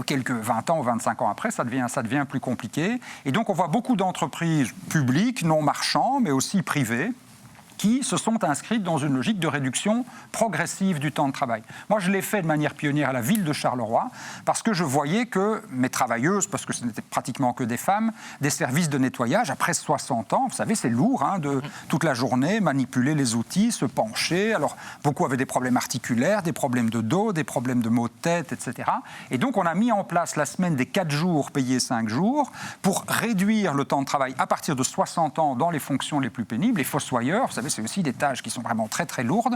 Quelques 20 ans ou 25 ans après, ça devient plus compliqué. Et donc on voit beaucoup d'entreprises publiques, non marchands, mais aussi privées, qui se sont inscrites dans une logique de réduction progressive du temps de travail. Moi, je l'ai fait de manière pionnière à la ville de Charleroi, parce que je voyais que mes travailleuses, parce que ce n'était pratiquement que des femmes, des services de nettoyage, après 60 ans, vous savez, c'est lourd, de toute la journée, manipuler les outils, se pencher. Alors, beaucoup avaient des problèmes articulaires, des problèmes de dos, des problèmes de maux de tête, etc. Et donc, on a mis en place la semaine des 4 jours payés 5 jours pour réduire le temps de travail à partir de 60 ans dans les fonctions les plus pénibles. Les fossoyeurs, vous savez, c'est aussi des tâches qui sont vraiment très très lourdes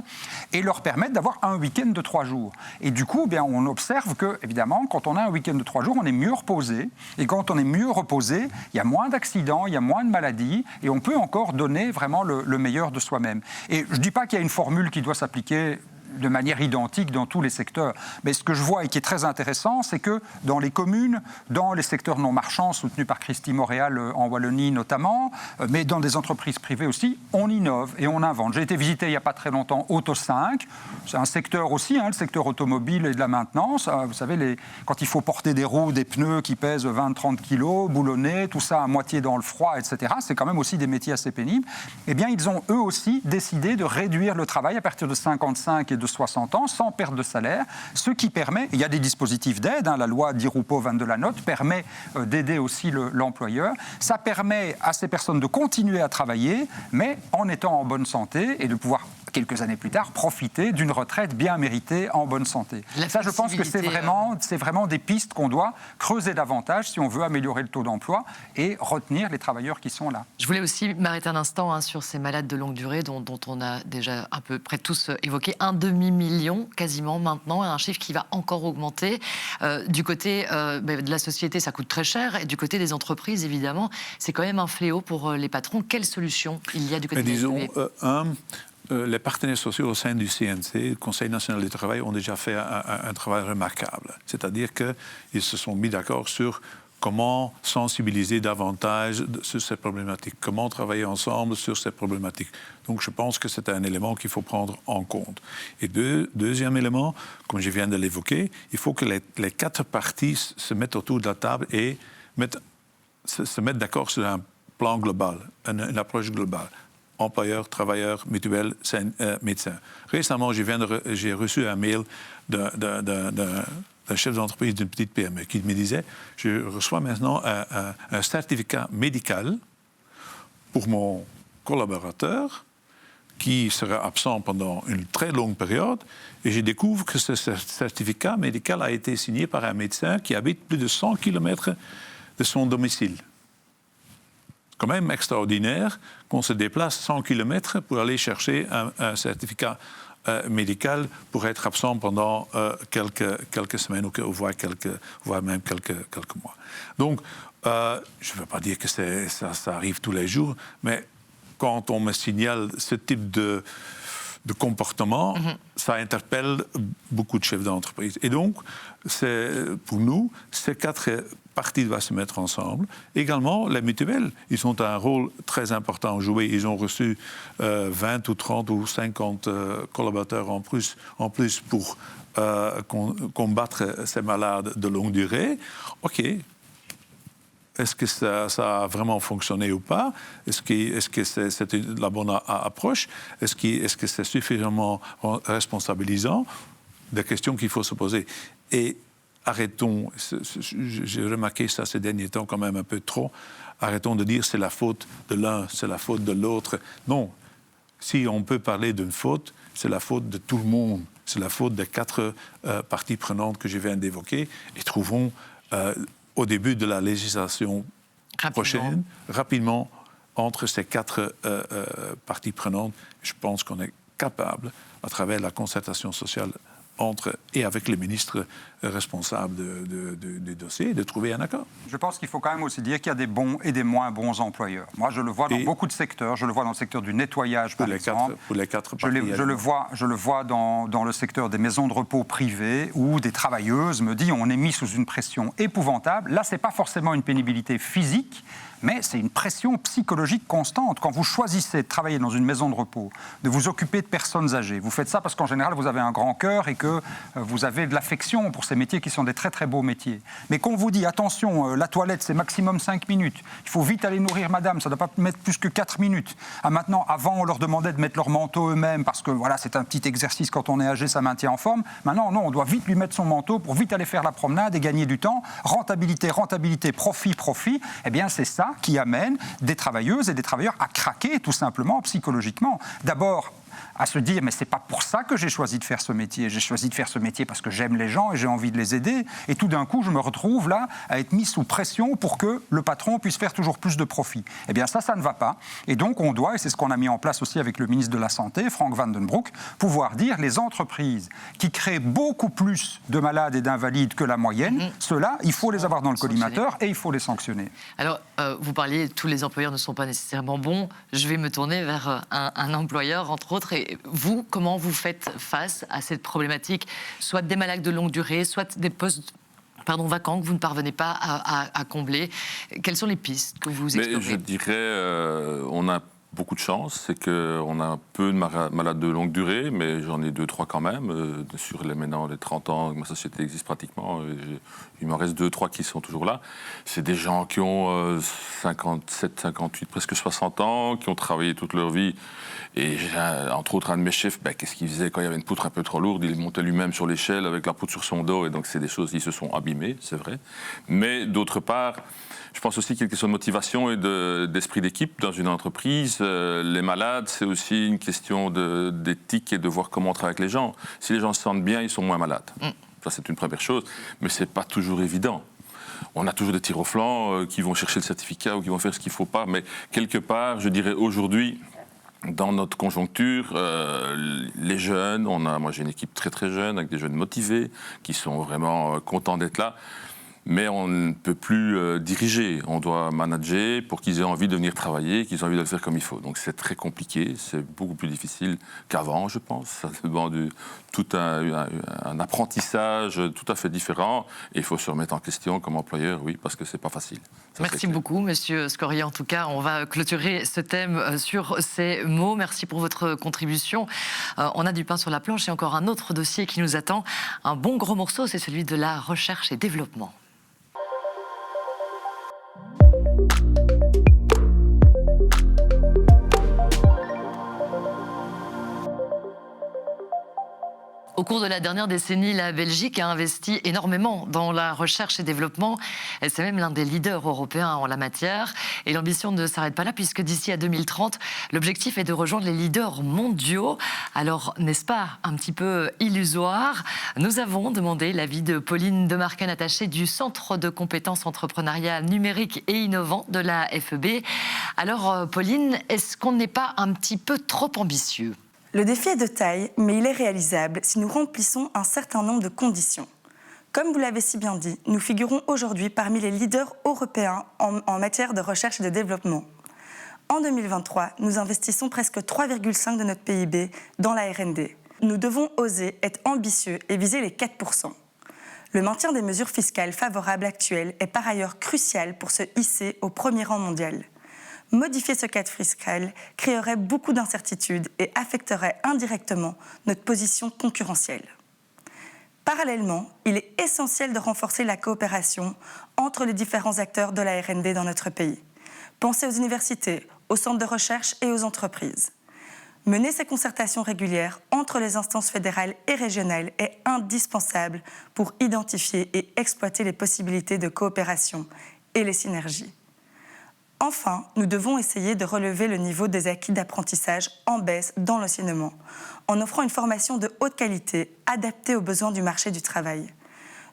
et leur permettent d'avoir un week-end de 3 jours. Et du coup, on observe que, évidemment, quand on a un week-end de 3 jours, on est mieux reposé. Et quand on est mieux reposé, il y a moins d'accidents, il y a moins de maladies et on peut encore donner vraiment le meilleur de soi-même. Et je ne dis pas qu'il y a une formule qui doit s'appliquer de manière identique dans tous les secteurs. Mais ce que je vois et qui est très intéressant, c'est que dans les communes, dans les secteurs non marchands, soutenus par Christy Montréal en Wallonie notamment, mais dans des entreprises privées aussi, on innove et on invente. J'ai été visiter il n'y a pas très longtemps Auto 5. C'est un secteur aussi, le secteur automobile et de la maintenance. Vous savez, quand il faut porter des roues, des pneus qui pèsent 20-30 kilos, boulonnés, tout ça à moitié dans le froid, etc. C'est quand même aussi des métiers assez pénibles. Eh bien, ils ont eux aussi décidé de réduire le travail à partir de 55 et de 60 ans, sans perte de salaire, ce qui permet, il y a des dispositifs d'aide, la loi Di Rupo Van de la Note permet d'aider aussi l'employeur, ça permet à ces personnes de continuer à travailler, mais en étant en bonne santé et de pouvoir, quelques années plus tard, profiter d'une retraite bien méritée en bonne santé. Ça, je pense que c'est vraiment des pistes qu'on doit creuser davantage si on veut améliorer le taux d'emploi et retenir les travailleurs qui sont là. Je voulais aussi m'arrêter un instant sur ces malades de longue durée dont on a déjà à peu près tous évoqué, 1,5 million quasiment maintenant, un chiffre qui va encore augmenter. Du côté de la société, ça coûte très cher, et du côté des entreprises, évidemment, c'est quand même un fléau pour les patrons. Quelle solution il y a du côté des les partenaires sociaux au sein du CNC, le Conseil national du travail, ont déjà fait un travail remarquable. C'est-à-dire qu'ils se sont mis d'accord sur comment sensibiliser davantage sur ces problématiques, comment travailler ensemble sur ces problématiques. Donc je pense que c'est un élément qu'il faut prendre en compte. Et deuxième élément, comme je viens de l'évoquer, il faut que les 4 parties se mettent autour de la table et se mettent d'accord sur un plan global, une approche globale. Employeurs, travailleurs, mutuelles, médecins. Récemment, j'ai reçu un mail d'un chef d'entreprise d'une petite PME qui me disait « Je reçois maintenant un certificat médical pour mon collaborateur qui sera absent pendant une très longue période et je découvre que ce certificat médical a été signé par un médecin qui habite plus de 100 km de son domicile. » quand même extraordinaire qu'on se déplace 100 km pour aller chercher un certificat médical pour être absent pendant quelques semaines ou voire même quelques mois. Donc, je ne veux pas dire que ça arrive tous les jours, mais quand on me signale ce type de comportement, ça interpelle beaucoup de chefs d'entreprise. Et donc, pour nous, ces 4 parties doivent se mettre ensemble. Également, les mutuelles, ils ont un rôle très important à jouer. Ils ont reçu 20 ou 30 ou 50 collaborateurs en plus pour combattre ces malades de longue durée. OK. Est-ce que ça a vraiment fonctionné ou pas? Est-ce que c'est la bonne approche? Est-ce que c'est suffisamment responsabilisant? Des questions qu'il faut se poser. Et arrêtons, j'ai remarqué ça ces derniers temps quand même un peu trop, arrêtons de dire c'est la faute de l'un, c'est la faute de l'autre. Non, si on peut parler d'une faute, c'est la faute de tout le monde. C'est la faute des 4 parties prenantes que je viens d'évoquer. Et trouvons au début de la législation prochaine, rapidement, entre ces 4 parties prenantes, je pense qu'on est capable, à travers la concertation sociale et avec les ministres responsables du dossier, de trouver un accord. Je pense qu'il faut quand même aussi dire qu'il y a des bons et des moins bons employeurs. Moi, je le vois dans beaucoup de secteurs. Je le vois dans le secteur du nettoyage, par exemple. Pour les 4 je le vois dans le secteur des maisons de repos privées où des travailleuses me disent on est mis sous une pression épouvantable. Là, ce n'est pas forcément une pénibilité physique, mais c'est une pression psychologique constante. Quand vous choisissez de travailler dans une maison de repos, de vous occuper de personnes âgées, vous faites ça parce qu'en général, vous avez un grand cœur et que vous avez de l'affection pour ces métiers qui sont des très très beaux métiers. Mais qu'on vous dit, attention, la toilette, c'est maximum 5 minutes. Il faut vite aller nourrir madame, ça ne doit pas mettre plus que 4 minutes. Maintenant, avant, on leur demandait de mettre leur manteau eux-mêmes parce que voilà, c'est un petit exercice quand on est âgé, ça maintient en forme. Maintenant, non, on doit vite lui mettre son manteau pour vite aller faire la promenade et gagner du temps. Rentabilité, profit. Eh bien, c'est ça qui amène des travailleuses et des travailleurs à craquer, tout simplement, psychologiquement. D'abord, à se dire, mais c'est pas pour ça que j'ai choisi de faire ce métier. J'ai choisi de faire ce métier parce que j'aime les gens et j'ai envie de les aider. Et tout d'un coup, je me retrouve là à être mis sous pression pour que le patron puisse faire toujours plus de profit. Eh bien, ça ne va pas. Et donc, on doit, et c'est ce qu'on a mis en place aussi avec le ministre de la Santé, Frank Van den Broek, pouvoir dire, les entreprises qui créent beaucoup plus de malades et d'invalides que la moyenne, ceux-là, il faut les avoir dans le collimateur et il faut les sanctionner. Alors, vous parliez, tous les employeurs ne sont pas nécessairement bons. Je vais me tourner vers un employeur, entre autres. Et vous, comment vous faites face à cette problématique, soit des malades de longue durée, soit des postes vacants que vous ne parvenez pas à combler? Quelles sont les pistes que vous explorez? Je dirais, on a beaucoup de chance, c'est qu'on a peu de malades de longue durée, mais j'en ai 2-3 quand même. Sur maintenant les 30 ans que ma société existe pratiquement, il m'en reste 2-3 qui sont toujours là. C'est des gens qui ont 57, 58, presque 60 ans, qui ont travaillé toute leur vie. Et entre autres, un de mes chefs, qu'est-ce qu'il faisait quand il y avait une poutre un peu trop lourde? Il montait lui-même sur l'échelle avec la poutre sur son dos. Et donc, c'est des choses qui se sont abîmées, c'est vrai. Mais d'autre part, je pense aussi qu'il y a une question de motivation et d'esprit d'équipe dans une entreprise. Les malades, c'est aussi une question d'éthique et de voir comment on travaille avec les gens. Si les gens se sentent bien, ils sont moins malades. Ça, c'est une première chose. Mais ce n'est pas toujours évident. On a toujours des tirs au flanc qui vont chercher le certificat ou qui vont faire ce qu'il ne faut pas. Mais quelque part, je dirais aujourd'hui, dans notre conjoncture, les jeunes, moi j'ai une équipe très très jeune, avec des jeunes motivés, qui sont vraiment contents d'être là. Mais on ne peut plus diriger, on doit manager pour qu'ils aient envie de venir travailler, qu'ils aient envie de le faire comme il faut. Donc c'est très compliqué, c'est beaucoup plus difficile qu'avant, je pense. Ça demande tout un apprentissage tout à fait différent. Et il faut se remettre en question comme employeur, oui, parce que c'est pas facile. Ça, merci beaucoup, Monsieur Scorier. En tout cas, on va clôturer ce thème sur ces mots. Merci pour votre contribution. On a du pain sur la planche et encore un autre dossier qui nous attend. Un bon gros morceau, c'est celui de la recherche et développement. Au cours de la dernière décennie, la Belgique a investi énormément dans la recherche et développement. C'est même l'un des leaders européens en la matière. Et l'ambition ne s'arrête pas là, puisque d'ici à 2030, l'objectif est de rejoindre les leaders mondiaux. Alors, n'est-ce pas un petit peu illusoire? Nous avons demandé l'avis de Pauline Demarken, attachée du Centre de compétences entrepreneuriales numériques et innovants de la FEB. Alors, Pauline, est-ce qu'on n'est pas un petit peu trop ambitieux? Le défi est de taille, mais il est réalisable si nous remplissons un certain nombre de conditions. Comme vous l'avez si bien dit, nous figurons aujourd'hui parmi les leaders européens en matière de recherche et de développement. En 2023, nous investissons presque 3,5% de notre PIB dans la R&D. Nous devons oser être ambitieux et viser les 4%. Le maintien des mesures fiscales favorables actuelles est par ailleurs crucial pour se hisser au premier rang mondial. Modifier ce cadre fiscal créerait beaucoup d'incertitudes et affecterait indirectement notre position concurrentielle. Parallèlement, il est essentiel de renforcer la coopération entre les différents acteurs de la R&D dans notre pays. Pensez aux universités, aux centres de recherche et aux entreprises. Mener ces concertations régulières entre les instances fédérales et régionales est indispensable pour identifier et exploiter les possibilités de coopération et les synergies. Enfin, nous devons essayer de relever le niveau des acquis d'apprentissage en baisse dans l'enseignement, en offrant une formation de haute qualité adaptée aux besoins du marché du travail.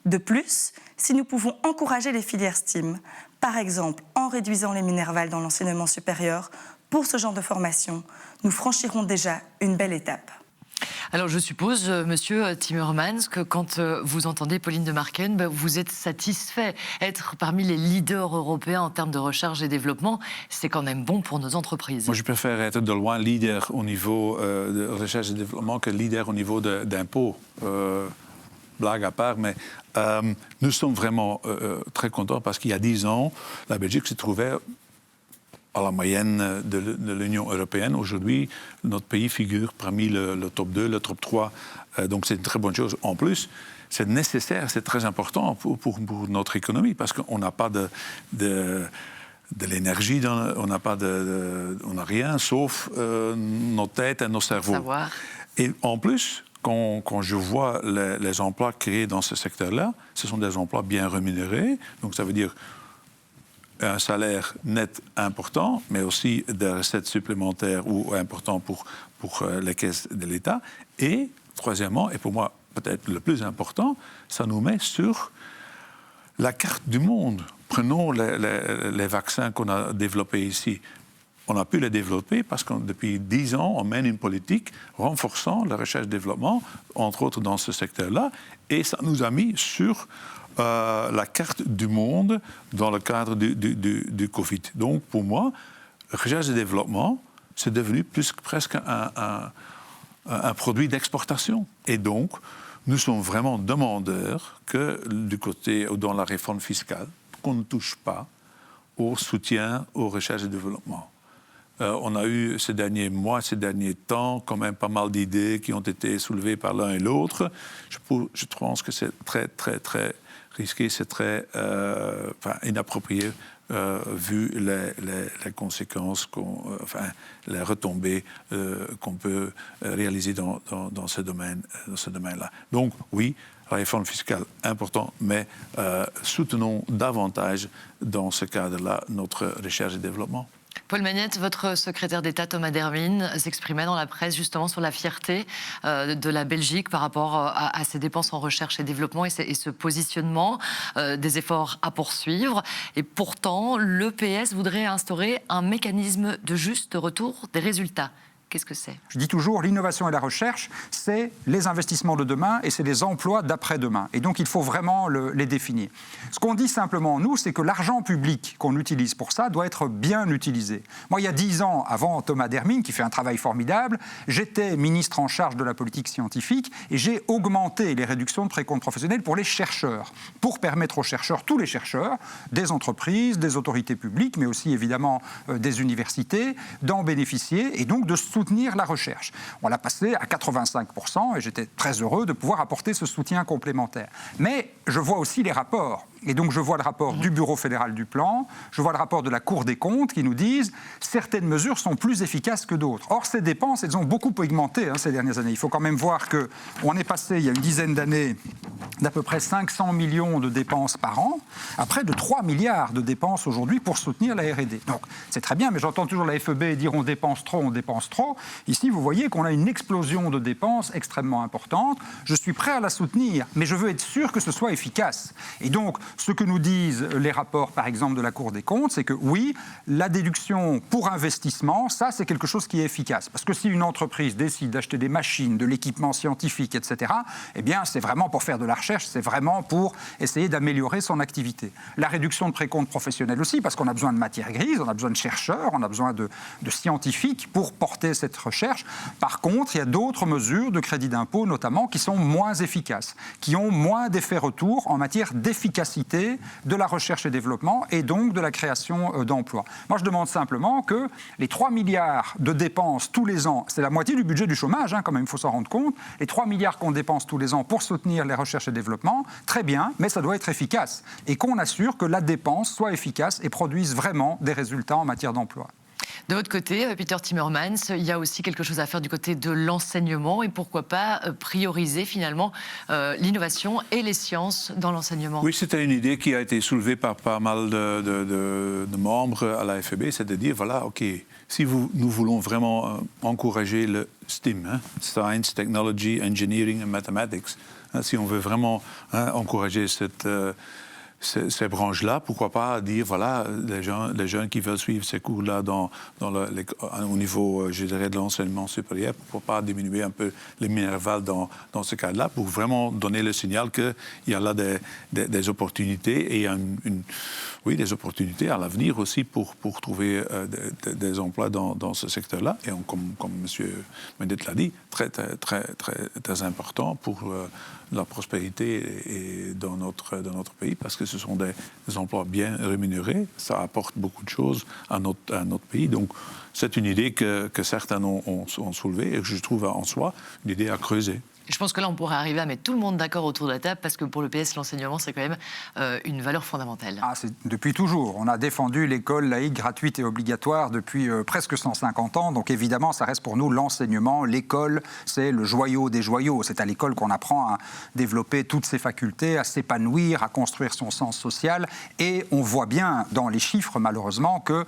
De plus, si nous pouvons encourager les filières STEAM, par exemple en réduisant les minervales dans l'enseignement supérieur, pour ce genre de formation, nous franchirons déjà une belle étape. Alors je suppose, Monsieur Timmermans, que quand vous entendez Pauline Demarken, vous êtes satisfait. Être parmi les leaders européens en termes de recherche et développement, c'est quand même bon pour nos entreprises. Moi, je préfère être de loin leader au niveau de recherche et développement que leader au niveau d'impôts. Blague à part, mais nous sommes vraiment très contents parce qu'il y a 10 ans, la Belgique se trouvait à la moyenne de l'Union européenne. Aujourd'hui, notre pays figure parmi le top 2, le top 3. Donc c'est une très bonne chose. En plus, c'est nécessaire, c'est très important pour notre économie parce qu'on n'a pas de l'énergie, on n'a rien sauf nos têtes et nos cerveaux. Savoir. Et en plus, quand je vois les emplois créés dans ce secteur-là, ce sont des emplois bien rémunérés. Donc ça veut dire un salaire net important, mais aussi des recettes supplémentaires ou importants pour les caisses de l'État. Et troisièmement, et pour moi peut-être le plus important, ça nous met sur la carte du monde. Prenons les vaccins qu'on a développés ici. On a pu les développer parce que depuis 10 ans, on mène une politique renforçant la recherche et développement, entre autres dans ce secteur-là, et ça nous a mis sur la carte du monde dans le cadre du Covid. Donc, pour moi, recherche et développement, c'est devenu presque un produit d'exportation. Et donc, nous sommes vraiment demandeurs que du côté, dans la réforme fiscale, qu'on ne touche pas au soutien aux recherches et développement. On a eu ces derniers mois, ces derniers temps, quand même pas mal d'idées qui ont été soulevées par l'un et l'autre. Je pense que c'est très, très, très risqué, c'est très inapproprié vu les conséquences, les retombées qu'on peut réaliser dans ce domaine-là. Donc oui, la réforme fiscale, important, mais soutenons davantage dans ce cadre-là notre recherche et développement. Paul Magnette, votre secrétaire d'État Thomas Dermine s'exprimait dans la presse justement sur la fierté de la Belgique par rapport à ses dépenses en recherche et développement et ce positionnement, des efforts à poursuivre. Et pourtant, le PS voudrait instaurer un mécanisme de juste retour des résultats. Qu'est-ce que c'est ? Je dis toujours, l'innovation et la recherche, c'est les investissements de demain et c'est les emplois d'après-demain. Et donc, il faut vraiment les définir. Ce qu'on dit simplement, nous, c'est que l'argent public qu'on utilise pour ça doit être bien utilisé. Moi, il y a 10 ans, avant Thomas Dermine, qui fait un travail formidable, j'étais ministre en charge de la politique scientifique et j'ai augmenté les réductions de précompte professionnel pour les chercheurs, pour permettre aux chercheurs, tous les chercheurs, des entreprises, des autorités publiques, mais aussi évidemment des universités, d'en bénéficier et donc de soutenir soutenir la recherche. On l'a passé à 85% et j'étais très heureux de pouvoir apporter ce soutien complémentaire. Mais je vois aussi les rapports. Et donc je vois le rapport du Bureau fédéral du plan, je vois le rapport de la Cour des comptes qui nous disent certaines mesures sont plus efficaces que d'autres. Or, ces dépenses, elles ont beaucoup augmenté ces dernières années. Il faut quand même voir qu'on est passé, il y a une dizaine d'années, d'à peu près 500 millions de dépenses par an à près de 3 milliards de dépenses aujourd'hui pour soutenir la R&D. Donc, c'est très bien, mais j'entends toujours la FEB dire on dépense trop, on dépense trop. Ici, vous voyez qu'on a une explosion de dépenses extrêmement importante. Je suis prêt à la soutenir, mais je veux être sûr que ce soit efficace. Et donc, ce que nous disent les rapports, par exemple, de la Cour des comptes, c'est que oui, la déduction pour investissement, ça, c'est quelque chose qui est efficace. Parce que si une entreprise décide d'acheter des machines, de l'équipement scientifique, etc., eh bien, c'est vraiment pour faire de la recherche, c'est vraiment pour essayer d'améliorer son activité. La réduction de précompte professionnelle aussi, parce qu'on a besoin de matières grises, on a besoin de chercheurs, on a besoin de scientifiques pour porter cette recherche. Par contre, il y a d'autres mesures de crédit d'impôt, notamment, qui sont moins efficaces, qui ont moins d'effet retour en matière d'efficacité de la recherche et développement et donc de la création d'emplois. Moi, je demande simplement que les 3 milliards de dépenses tous les ans, c'est la moitié du budget du chômage, quand même, il faut s'en rendre compte, les 3 milliards qu'on dépense tous les ans pour soutenir les recherches et développement, très bien, mais ça doit être efficace et qu'on assure que la dépense soit efficace et produise vraiment des résultats en matière d'emploi. De votre côté, Peter Timmermans, il y a aussi quelque chose à faire du côté de l'enseignement et pourquoi pas prioriser finalement l'innovation et les sciences dans l'enseignement. Oui, c'était une idée qui a été soulevée par pas mal de membres à la FEB, c'est de dire, voilà, OK, si nous voulons vraiment encourager le STEM, Science, Technology, Engineering and Mathematics, si on veut vraiment encourager ces branches-là, pourquoi pas dire, voilà, les jeunes qui veulent suivre ces cours-là au niveau, je dirais, de l'enseignement supérieur, pourquoi pas diminuer un peu les minervales dans ce cas-là, pour vraiment donner le signal qu'il y a là des opportunités et oui, des opportunités à l'avenir aussi pour trouver des emplois dans ce secteur-là. Et comme M. Mendet l'a dit, très, très, très, très, très important pour la prospérité dans notre pays, parce que ce sont des emplois bien rémunérés, ça apporte beaucoup de choses à notre pays. Donc, c'est une idée que certains ont soulevée et que je trouve en soi une idée à creuser. Je pense que là, on pourrait arriver à mettre tout le monde d'accord autour de la table parce que pour le PS, l'enseignement, c'est quand même une valeur fondamentale. C'est depuis toujours. On a défendu l'école laïque, gratuite et obligatoire depuis presque 150 ans. Donc évidemment, ça reste pour nous l'enseignement. L'école, c'est le joyau des joyaux. C'est à l'école qu'on apprend à développer toutes ses facultés, à s'épanouir, à construire son sens social. Et on voit bien dans les chiffres, malheureusement, que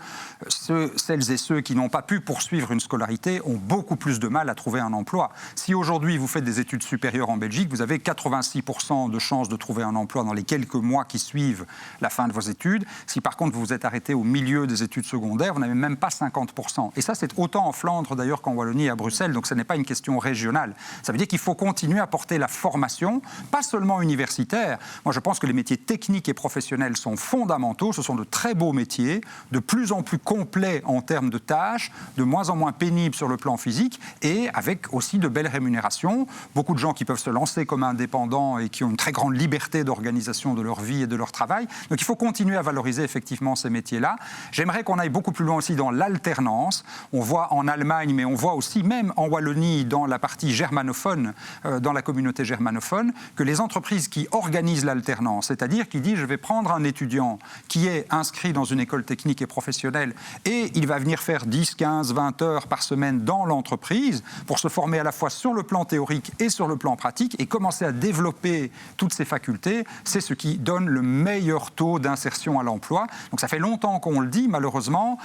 celles et ceux qui n'ont pas pu poursuivre une scolarité ont beaucoup plus de mal à trouver un emploi. Si aujourd'hui, vous faites des études supérieures en Belgique, vous avez 86% de chances de trouver un emploi dans les quelques mois qui suivent la fin de vos études. Si par contre vous vous êtes arrêté au milieu des études secondaires, vous n'avez même pas 50%. Et ça, c'est autant en Flandre d'ailleurs qu'en Wallonie et à Bruxelles, donc ce n'est pas une question régionale. Ça veut dire qu'il faut continuer à porter la formation, pas seulement universitaire. Moi, je pense que les métiers techniques et professionnels sont fondamentaux. Ce sont de très beaux métiers, de plus en plus complets en termes de tâches, de moins en moins pénibles sur le plan physique et avec aussi de belles rémunérations. Beaucoup de gens qui peuvent se lancer comme indépendants et qui ont une très grande liberté d'organisation de leur vie et de leur travail. Donc il faut continuer à valoriser effectivement ces métiers-là. J'aimerais qu'on aille beaucoup plus loin aussi dans l'alternance. On voit en Allemagne, mais on voit aussi même en Wallonie, dans la partie germanophone, dans la communauté germanophone, que les entreprises qui organisent l'alternance, c'est-à-dire qui disent je vais prendre un étudiant qui est inscrit dans une école technique et professionnelle et il va venir faire 10, 15, 20 heures par semaine dans l'entreprise pour se former à la fois sur le plan théorique et sur le plan pratique et commencer à développer toutes ces facultés, c'est ce qui donne le meilleur taux d'insertion à l'emploi. Donc ça fait longtemps qu'on le dit, malheureusement.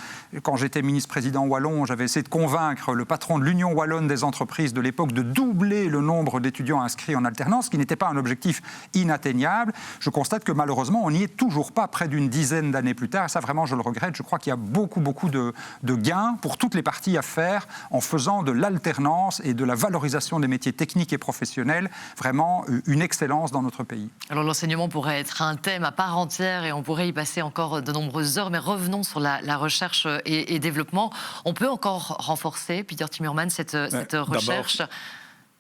Quand j'étais ministre-président wallon, j'avais essayé de convaincre le patron de l'Union wallonne des entreprises de l'époque de doubler le nombre d'étudiants inscrits en alternance, ce qui n'était pas un objectif inatteignable. Je constate que malheureusement, on n'y est toujours pas près d'une dizaine d'années plus tard. Et ça, vraiment, je le regrette. Je crois qu'il y a beaucoup de gains pour toutes les parties à faire en faisant de l'alternance et de la valorisation des métiers techniques et professionnels vraiment une excellence dans notre pays. Alors l'enseignement pourrait être un thème à part entière et on pourrait y passer encore de nombreuses heures, mais revenons sur la recherche et développement. On peut encore renforcer, Peter Timmermans, cette recherche.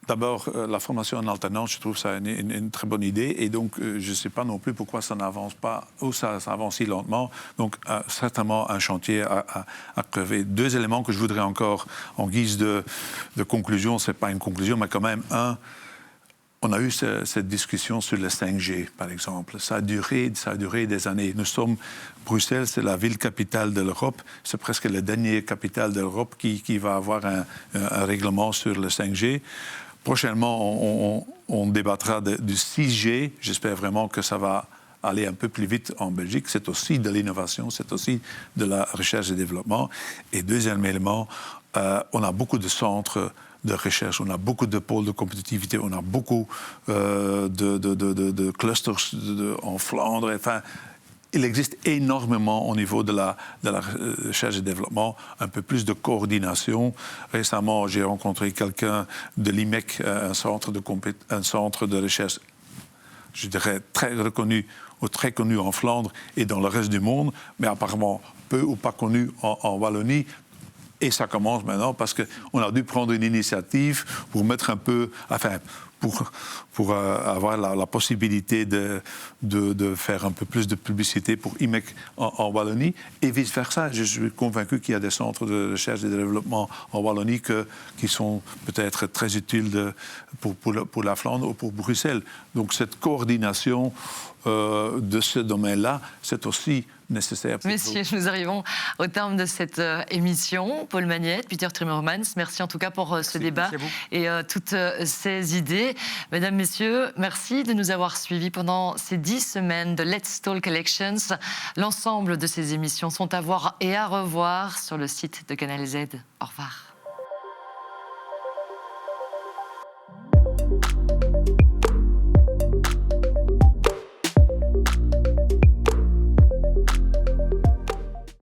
D'abord, la formation en alternance, je trouve ça une très bonne idée. Et donc, je ne sais pas non plus pourquoi ça n'avance pas ou ça avance si lentement. Donc, certainement un chantier à crever. 2 éléments que je voudrais encore, en guise de conclusion, ce n'est pas une conclusion, mais quand même on a eu cette discussion sur le 5G, par exemple. Ça a duré des années. Bruxelles, c'est la ville capitale de l'Europe. C'est presque la dernière capitale de l'Europe qui va avoir un règlement sur le 5G. Prochainement, on débattra du 6G. J'espère vraiment que ça va aller un peu plus vite en Belgique. C'est aussi de l'innovation, c'est aussi de la recherche et développement. Et deuxième élément, on a beaucoup de centres de recherche, on a beaucoup de pôles de compétitivité, on a beaucoup de clusters en Flandre. Enfin, il existe énormément au niveau de la recherche et développement, un peu plus de coordination. Récemment, j'ai rencontré quelqu'un de l'IMEC, un centre de recherche, je dirais, très reconnu ou très connu en Flandre et dans le reste du monde, mais apparemment peu ou pas connu en Wallonie. Et ça commence maintenant parce qu'on a dû prendre une initiative pour mettre un peu, enfin, pour avoir la possibilité de faire un peu plus de publicité pour IMEC en Wallonie et vice-versa. Je suis convaincu qu'il y a des centres de recherche et de développement en Wallonie qui sont peut-être très utiles pour la Flandre ou pour Bruxelles. Donc cette coordination de ce domaine-là, c'est aussi nécessaire. Messieurs, nous arrivons au terme de cette émission. Paul Magnette, Peter Timmermans, merci en tout cas pour ce débat et toutes ces idées. Mesdames, Messieurs, merci de nous avoir suivis pendant ces 10 semaines de Let's Talk Elections. L'ensemble de ces émissions sont à voir et à revoir sur le site de Canal Z. Au revoir.